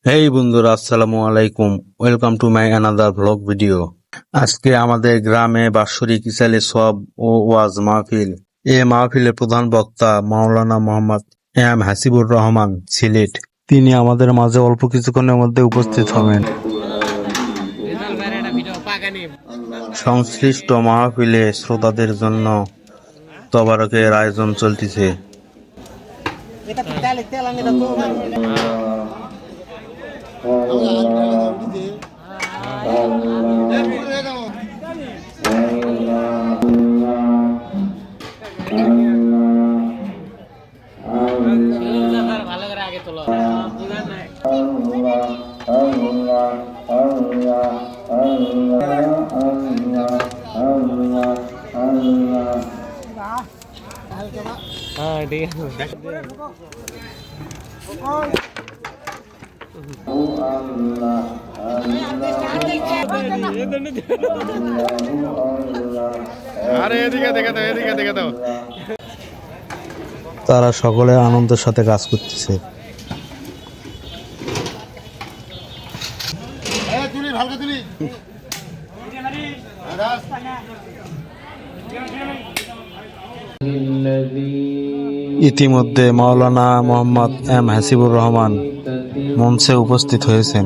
হেই বন্ধুরা, আসসালামু আলাইকুম। Welcome to my another vlog video. আজকে আমাদের গ্রামে বাৎসরিক ইসালে সওয়াব ও ওয়াজ মাহফিল। এ মাহফিলের প্রধান বক্তা মাওলানা মোহাম্মদ এম হাসিবুর রহমান সিলেট। তিনি আমাদের মাঝে অল্প কিছুক্ষণের মধ্যে উপস্থিত হবেন। সংশ্লিষ্ট মাহফিলে শ্রোতাদের জন্য তবারকের আয়োজন চলতেছে। हाँ ठीक है। আরে এদিকে দেখে দাও, এদিকে দেখে দাও। তারা সকলে আনন্দের সাথে কাজ করতেছে। ইতিমধ্যে মাওলানা মোহাম্মদ এম হাসিবুর রহমান মঞ্চে উপস্থিত হয়েছেন।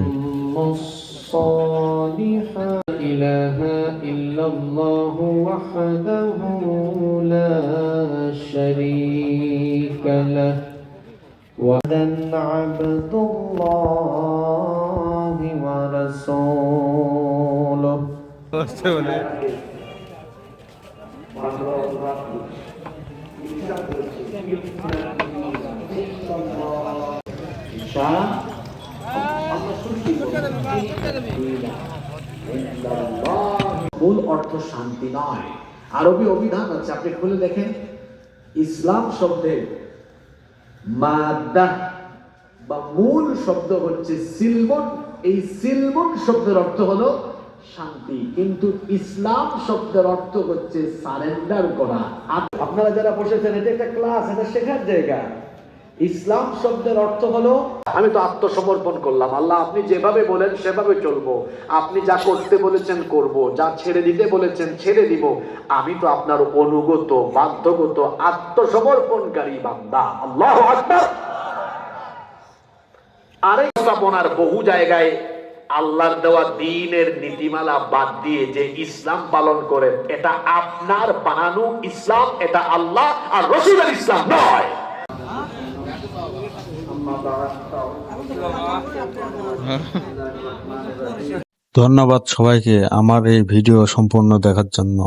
মূল অর্থ শান্তি নয়। আরবি অভিধান আছে, আপনি খুলে দেখেন। ইসলাম শব্দের মাদ্দা বা মূল শব্দ হচ্ছে সিলমন। এই সিলমন শব্দের অর্থ হলো শান্তি, কিন্তু ইসলাম শব্দের অর্থ হচ্ছে সারেন্ডার করা। আপনারা যারা বসেছেন, এটা একটা ক্লাস, এটা শেখার জায়গা। ইসলাম শব্দের অর্থ হলো আমি তো আত্মসমর্পণ করলাম, আল্লাহ আপনি যেভাবে বলেন সেভাবে চলবো, আপনি যা করতে বলেছেন করব, যা ছেড়ে দিতে বলেছেন ছেড়ে দিব, আমি তো আপনার অনুগত বাধ্যগত আত্মসমর্পণকারী বান্দা। আল্লাহু আকবার। আরেক স্থাপনার বহু জায়গায় আল্লাহর দেওয়া দ্বীনের নীতিমালা বাদ দিয়ে যে ইসলাম পালন করেন, এটা আপনার বানানো ইসলাম, এটা আল্লাহ আর রাসূলের ইসলাম নয়। ধন্যবাদ সবাইকে আমার এই ভিডিও সম্পূর্ণ দেখার জন্য।